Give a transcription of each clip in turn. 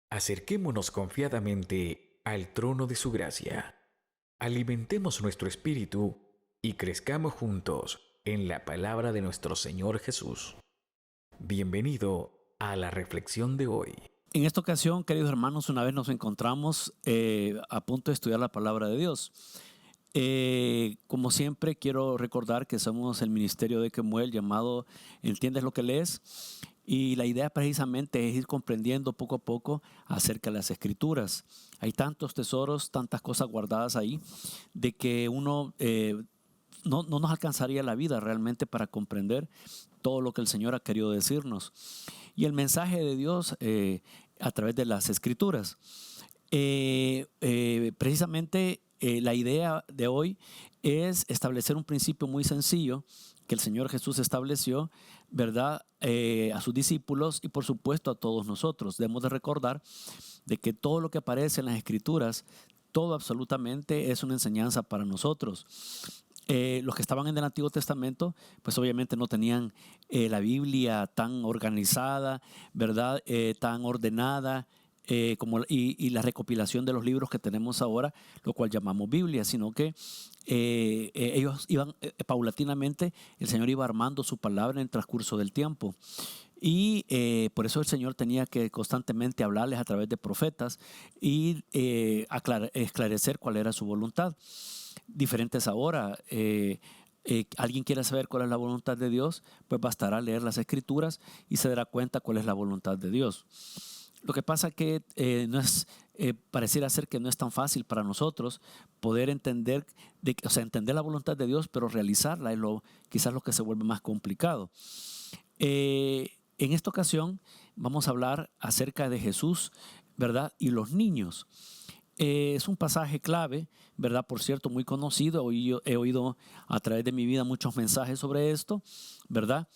Acerquémonos confiadamente al trono de su gracia. Alimentemos nuestro espíritu y crezcamos juntos en la palabra de nuestro Señor Jesús. Bienvenido a la reflexión de hoy. En esta ocasión, queridos hermanos, una vez nos encontramos a punto de estudiar la palabra de Dios. Como siempre, quiero recordar que somos el ministerio de Kemuel llamado ¿Entiendes lo que lees? Y la idea precisamente es ir comprendiendo poco a poco acerca de las Escrituras. Hay tantos tesoros, tantas cosas guardadas ahí, de que uno no nos alcanzaría la vida realmente para comprender todo lo que el Señor ha querido decirnos. Y el mensaje de Dios a través de las Escrituras. Precisamente la idea de hoy es establecer un principio muy sencillo que el Señor Jesús estableció, ¿verdad? A sus discípulos y por supuesto a todos nosotros. Debemos de recordar de que todo lo que aparece en las Escrituras, todo absolutamente es una enseñanza para nosotros. Los que estaban en el Antiguo Testamento, pues obviamente no tenían la Biblia tan organizada, ¿verdad? Tan ordenada, y la recopilación de los libros que tenemos ahora, lo cual llamamos Biblia, sino que ellos iban paulatinamente, el Señor iba armando su palabra en el transcurso del tiempo. Y por eso el Señor tenía que constantemente hablarles a través de profetas y esclarecer cuál era su voluntad. Diferentes ahora. Alguien quiere saber cuál es la voluntad de Dios, pues bastará leer las Escrituras y se dará cuenta cuál es la voluntad de Dios. Lo que pasa que pareciera ser que no es tan fácil para nosotros poder entender, entender la voluntad de Dios, pero realizarla es quizás lo que se vuelve más complicado. En esta ocasión vamos a hablar acerca de Jesús, ¿verdad? Y los niños. Es un pasaje clave, ¿verdad? Por cierto, muy conocido. He oído a través de mi vida muchos mensajes sobre esto, ¿verdad?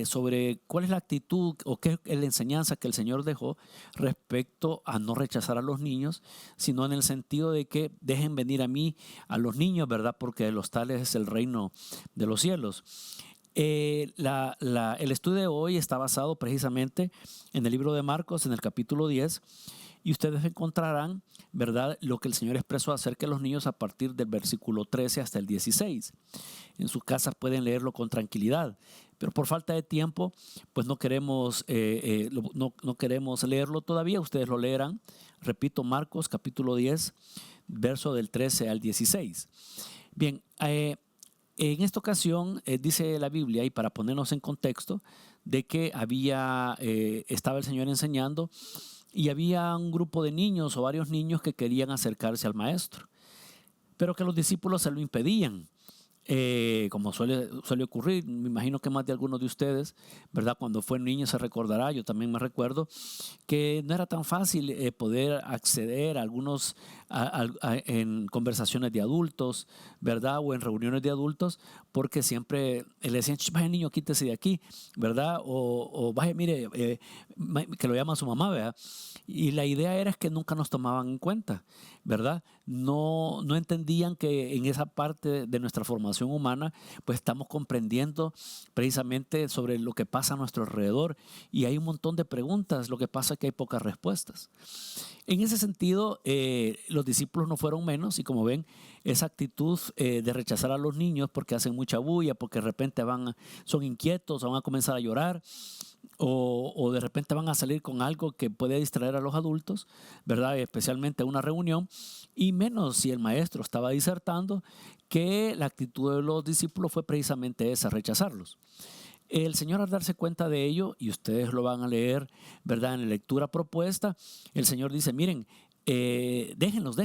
Sobre cuál es la actitud o qué es la enseñanza que el Señor dejó respecto a no rechazar a los niños, sino en el sentido de que dejen venir a mí a los niños, ¿verdad? Porque de los tales es el reino de los cielos. El estudio de hoy está basado precisamente en el libro de Marcos, en el capítulo 10, y ustedes encontrarán, ¿verdad?, lo que el Señor expresó acerca de los niños a partir del versículo 13 hasta el 16. En sus casas pueden leerlo con tranquilidad, pero por falta de tiempo, pues no queremos leerlo todavía. Ustedes lo leerán. Repito, Marcos capítulo 10, verso del 13 al 16. Bien, en esta ocasión dice la Biblia, y para ponernos en contexto, de que estaba el Señor enseñando y había un grupo de niños o varios niños que querían acercarse al maestro, pero que los discípulos se lo impedían. Como suele ocurrir, me imagino que más de algunos de ustedes, ¿verdad? Cuando fue niño se recordará, yo también me recuerdo, que no era tan fácil poder acceder a algunos en conversaciones de adultos, ¿verdad? O en reuniones de adultos, porque siempre le decían, vaya niño, quítese de aquí, ¿verdad? O vaya, mire, que lo llama su mamá, ¿verdad? Y la idea era que nunca nos tomaban en cuenta, ¿verdad? No entendían que en esa parte de nuestra formación humana, pues estamos comprendiendo precisamente sobre lo que pasa a nuestro alrededor y hay un montón de preguntas, lo que pasa es que hay pocas respuestas. En ese sentido, los discípulos no fueron menos y como ven, esa actitud de rechazar a los niños porque hacen mucha bulla, porque de repente son inquietos, van a comenzar a llorar, o de repente van a salir con algo que puede distraer a los adultos, ¿verdad? Especialmente a una reunión, y menos si el maestro estaba disertando, que la actitud de los discípulos fue precisamente esa, rechazarlos. El Señor, al darse cuenta de ello, y ustedes lo van a leer, ¿verdad? En la lectura propuesta, el Señor dice, miren, déjenlos,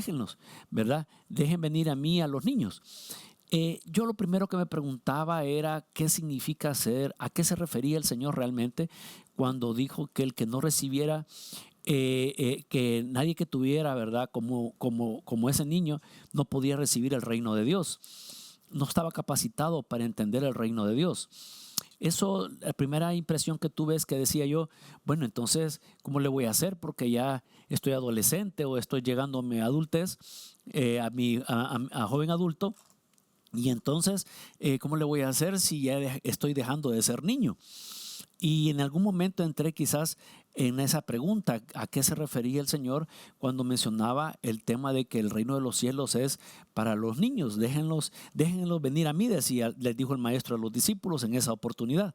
¿verdad? Dejen venir a mí a los niños. Yo lo primero que me preguntaba era qué significa a qué se refería el Señor realmente cuando dijo que el que no recibiera, que nadie que tuviera, ¿verdad? Como ese niño no podía recibir el reino de Dios. No estaba capacitado para entender el reino de Dios. Eso, la primera impresión que tuve es que decía yo, bueno, entonces, ¿cómo le voy a hacer? Porque ya estoy adolescente o estoy llegando a mi adultez, a joven adulto. Y entonces, ¿cómo le voy a hacer si ya estoy dejando de ser niño? Y en algún momento entré quizás en esa pregunta, ¿a qué se refería el Señor cuando mencionaba el tema de que el reino de los cielos es para los niños? Déjenlos venir a mí, les dijo el maestro a los discípulos en esa oportunidad.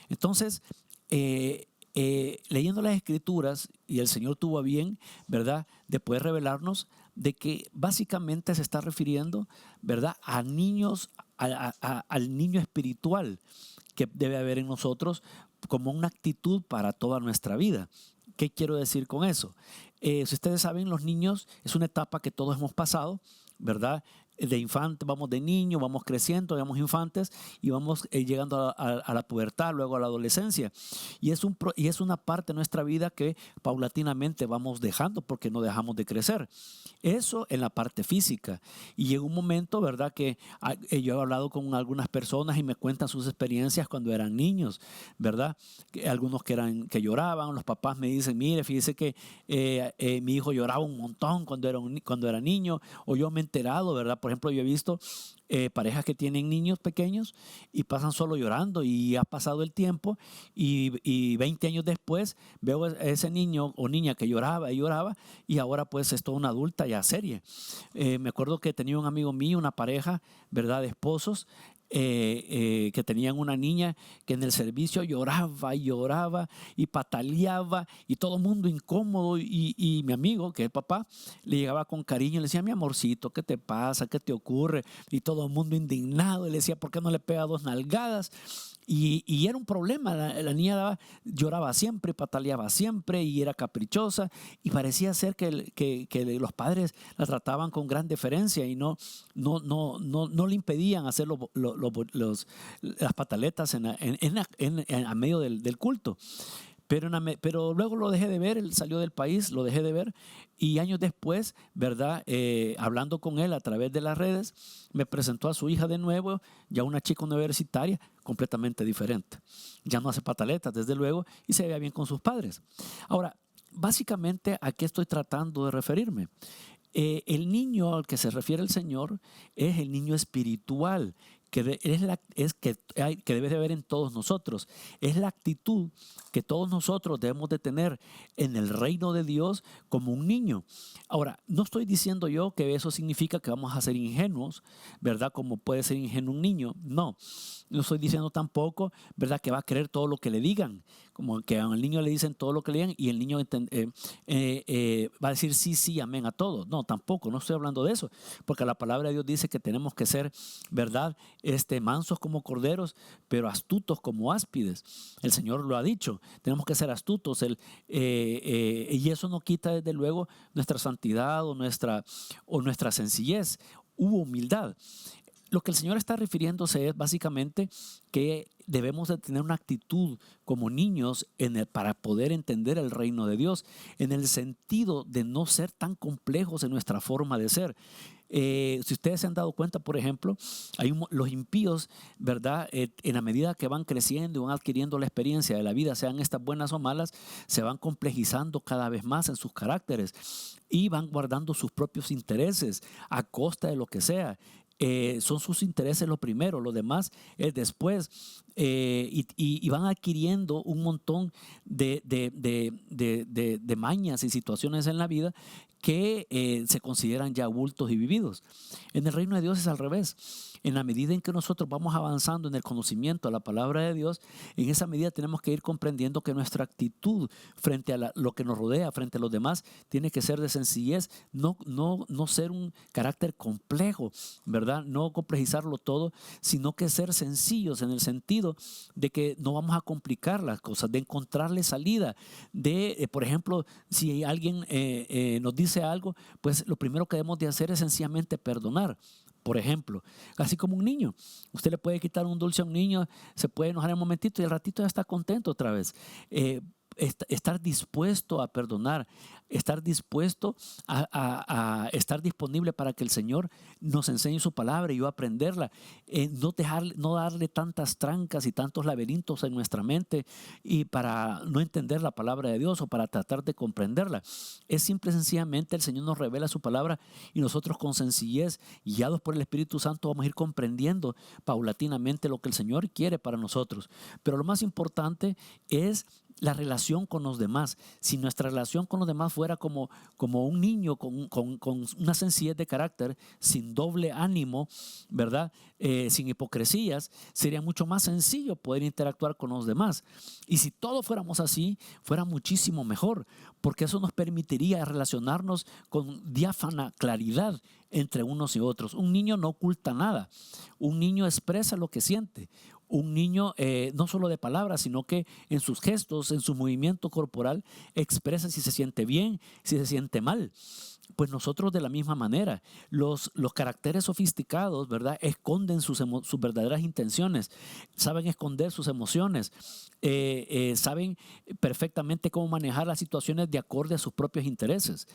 Entonces, leyendo las escrituras, y el Señor tuvo a bien, ¿verdad?, de poder revelarnos de que básicamente se está refiriendo, ¿verdad?, a niños, al niño espiritual que debe haber en nosotros como una actitud para toda nuestra vida. ¿Qué quiero decir con eso? Si ustedes saben, los niños es una etapa que todos hemos pasado, ¿verdad? De infante, vamos de niño, vamos creciendo, vamos infantes y vamos llegando a la pubertad, luego a la adolescencia. Y es una parte de nuestra vida que paulatinamente vamos dejando porque no dejamos de crecer. Eso en la parte física. Y llega un momento, ¿verdad?, que yo he hablado con algunas personas y me cuentan sus experiencias cuando eran niños, ¿verdad? Algunos que lloraban, los papás me dicen, mire, fíjese que mi hijo lloraba un montón cuando era niño, o yo me he enterado, ¿verdad? Por ejemplo, yo he visto parejas que tienen niños pequeños y pasan solo llorando y ha pasado el tiempo y 20 años después veo a ese niño o niña que lloraba y ahora pues es toda una adulta ya seria. Me acuerdo que tenía un amigo mío, una pareja, ¿verdad?, de esposos, que tenían una niña que en el servicio lloraba y pataleaba y todo el mundo incómodo y mi amigo, que es el papá, le llegaba con cariño y le decía, mi amorcito, ¿qué te pasa? ¿Qué te ocurre? Y todo el mundo indignado y le decía, ¿por qué no le pega 2 nalgadas? Y era un problema, la niña lloraba siempre, pataleaba siempre y era caprichosa y parecía ser que los padres la trataban con gran deferencia y no le impedían hacer las pataletas a medio del culto. Pero luego lo dejé de ver, él salió del país, lo dejé de ver y años después, ¿verdad? Hablando con él a través de las redes, me presentó a su hija de nuevo, ya una chica universitaria completamente diferente. Ya no hace pataletas, desde luego, y se veía bien con sus padres. Ahora, básicamente, ¿a qué estoy tratando de referirme? El niño al que se refiere el Señor es el niño espiritual, que debe de haber en todos nosotros. Es la actitud que todos nosotros debemos de tener en el reino de Dios como un niño. Ahora, no estoy diciendo yo que eso significa que vamos a ser ingenuos, ¿verdad? Como puede ser ingenuo un niño. No estoy diciendo tampoco, ¿verdad?, que va a creer todo lo que le digan, como que al niño le dicen todo lo que le digan y el niño va a decir sí, sí, amén a todo. No, tampoco, no estoy hablando de eso, porque la palabra de Dios dice que tenemos que ser, ¿verdad?, mansos como corderos, pero astutos como áspides. El Señor lo ha dicho, tenemos que ser astutos, y eso no quita desde luego nuestra santidad o nuestra sencillez u humildad. Lo que el Señor está refiriéndose es básicamente que debemos de tener una actitud como niños para poder entender el reino de Dios, en el sentido de no ser tan complejos en nuestra forma de ser. Si ustedes se han dado cuenta, por ejemplo, los impíos, ¿verdad? En la medida que van creciendo y van adquiriendo la experiencia de la vida, sean estas buenas o malas, se van complejizando cada vez más en sus caracteres y van guardando sus propios intereses a costa de lo que sea. Son sus intereses lo primero, lo demás es después, y van adquiriendo un montón de mañas y situaciones en la vida que se consideran ya bultos y vividos. En el reino de Dios es al revés. En la medida en que nosotros vamos avanzando en el conocimiento de la palabra de Dios, en esa medida tenemos que ir comprendiendo que nuestra actitud frente a lo que nos rodea, frente a los demás, tiene que ser de sencillez, no ser un carácter complejo, ¿verdad? No complejizarlo todo, sino que ser sencillos en el sentido de que no vamos a complicar las cosas, de encontrarle salida, por ejemplo, si alguien nos dice algo, pues lo primero que debemos de hacer es sencillamente perdonar. Por ejemplo, así como un niño. Usted le puede quitar un dulce a un niño, se puede enojar en un momentito y al ratito ya está contento otra vez. Estar dispuesto a perdonar, estar dispuesto a estar disponible para que el Señor nos enseñe su palabra y yo aprenderla, no darle tantas trancas y tantos laberintos en nuestra mente y para no entender la palabra de Dios o para tratar de comprenderla. Es simple y sencillamente el Señor nos revela su palabra y nosotros con sencillez, guiados por el Espíritu Santo, vamos a ir comprendiendo paulatinamente lo que el Señor quiere para nosotros. Pero lo más importante es la relación con los demás. Si nuestra relación con los demás fuera como un niño con una sencillez de carácter, sin doble ánimo, ¿verdad? Sin hipocresías, sería mucho más sencillo poder interactuar con los demás. Y si todos fuéramos así, fuera muchísimo mejor, porque eso nos permitiría relacionarnos con diáfana claridad entre unos y otros. Un niño no oculta nada. Un niño expresa lo que siente. Un niño no solo de palabras, sino que en sus gestos, en su movimiento corporal, expresa si se siente bien, si se siente mal. Pues nosotros de la misma manera, los caracteres sofisticados, ¿verdad? Esconden sus verdaderas intenciones, saben esconder sus emociones, saben perfectamente cómo manejar las situaciones de acorde a sus propios intereses.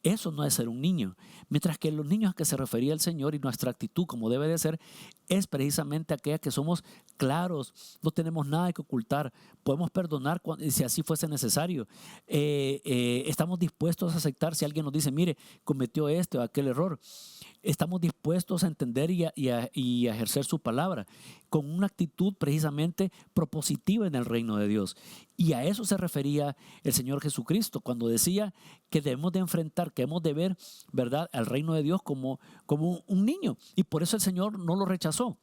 Eso no es ser un niño. Mientras que los niños a que se refería el Señor y nuestra actitud como debe de ser es precisamente aquella que somos claros, no tenemos nada que ocultar, podemos perdonar si así fuese necesario. Estamos dispuestos a aceptar si alguien nos dice, mire, cometió este o aquel error. Estamos dispuestos a entender y a ejercer su palabra con una actitud precisamente propositiva en el reino de Dios. Y a eso se refería el Señor Jesucristo cuando decía que debemos de enfrentar, que debemos de ver, ¿verdad?, al reino de Dios como un niño. Y por eso el Señor no lo rechazó.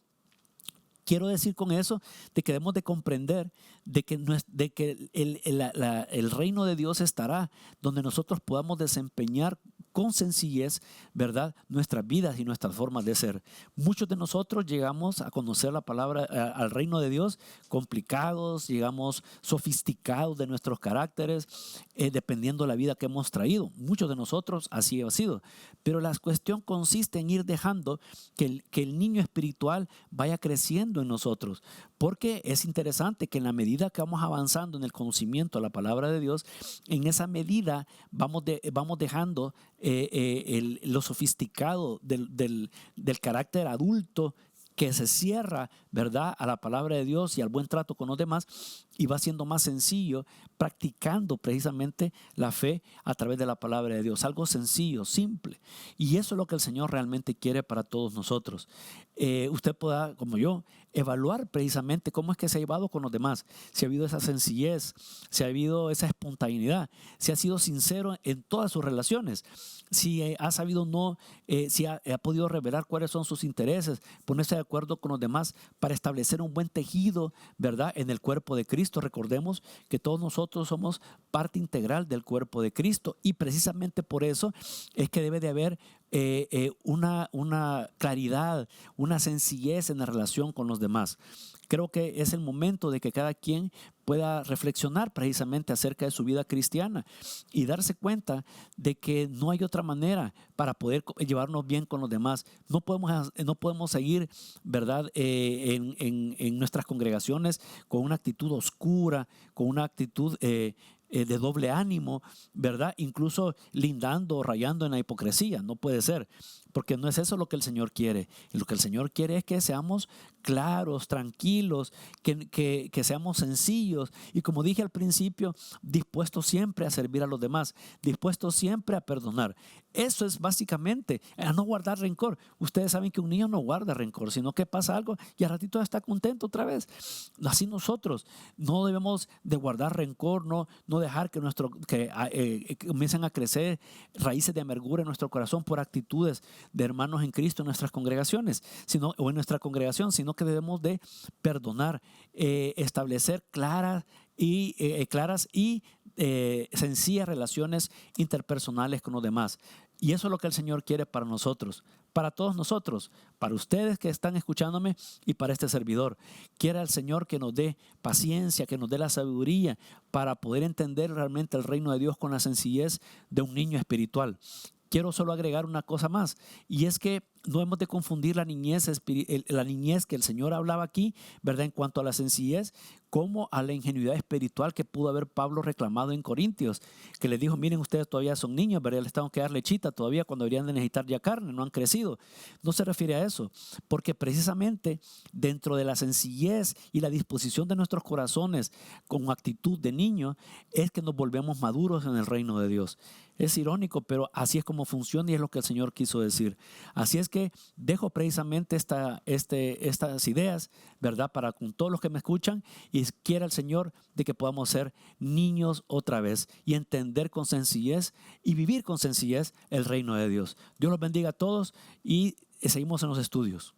Quiero decir con eso de que debemos de comprender de que el reino de Dios estará donde nosotros podamos desempeñar con sencillez, ¿verdad?, nuestras vidas y nuestras formas de ser. Muchos de nosotros llegamos a conocer la palabra, al reino de Dios, complicados, llegamos sofisticados de nuestros caracteres, dependiendo de la vida que hemos traído. Muchos de nosotros así ha sido. Pero la cuestión consiste en ir dejando que el niño espiritual vaya creciendo en nosotros. Porque es interesante que en la medida que vamos avanzando en el conocimiento de la palabra de Dios, en esa medida vamos dejando lo sofisticado del carácter adulto que se cierra, ¿verdad?, a la palabra de Dios y al buen trato con los demás, y va siendo más sencillo practicando precisamente la fe a través de la palabra de Dios. Algo sencillo, simple. Y eso es lo que el Señor realmente quiere para todos nosotros. Usted pueda, como yo, evaluar precisamente cómo es que se ha llevado con los demás, si ha habido esa sencillez, si ha habido esa espontaneidad, si ha sido sincero en todas sus relaciones, si ha sabido si ha podido revelar cuáles son sus intereses, ponerse de acuerdo con los demás para establecer un buen tejido, ¿verdad?, en el cuerpo de Cristo. Recordemos que todos nosotros somos parte integral del cuerpo de Cristo y precisamente por eso es que debe de haber una claridad, una sencillez en la relación con los demás. Creo que es el momento de que cada quien pueda reflexionar precisamente acerca de su vida cristiana y darse cuenta de que no hay otra manera para poder llevarnos bien con los demás. No podemos seguir, ¿verdad?, en nuestras congregaciones con una actitud oscura, con una actitud de doble ánimo, ¿verdad? Incluso lindando o rayando en la hipocresía. No puede ser, porque no es eso lo que el Señor quiere. Lo que el Señor quiere es que seamos claros, tranquilos, que seamos sencillos y, como dije al principio, dispuestos siempre a servir a los demás, dispuestos siempre a perdonar. Eso es básicamente, a no guardar rencor. Ustedes saben que un niño no guarda rencor, sino que pasa algo y al ratito está contento otra vez. Así nosotros no debemos de guardar rencor, no dejar que comiencen a crecer raíces de amargura en nuestro corazón por actitudes de hermanos en Cristo en nuestras congregaciones, o en nuestra congregación, sino que debemos de perdonar, establecer claras y sencillas relaciones interpersonales con los demás. Y eso es lo que el Señor quiere para nosotros, para todos nosotros, para ustedes que están escuchándome y para este servidor. Quiere el Señor que nos dé paciencia, que nos dé la sabiduría para poder entender realmente el reino de Dios con la sencillez de un niño espiritual. Quiero solo agregar una cosa más, y es que no hemos de confundir la niñez que el Señor hablaba aquí, ¿verdad?, en cuanto a la sencillez, como a la ingenuidad espiritual que pudo haber Pablo reclamado en Corintios, que les dijo, miren, ustedes todavía son niños, ¿verdad?, les tengo que dar lechita todavía cuando deberían de necesitar ya carne, no han crecido. No se refiere a eso, porque precisamente dentro de la sencillez y la disposición de nuestros corazones con actitud de niño, es que nos volvemos maduros en el reino de Dios. Es irónico, pero así es como funciona y es lo que el Señor quiso decir. Así es que dejo precisamente estas ideas, ¿verdad? Para con todos los que me escuchan, y quiera el Señor de que podamos ser niños otra vez y entender con sencillez y vivir con sencillez el reino de Dios. Dios los bendiga a todos y seguimos en los estudios.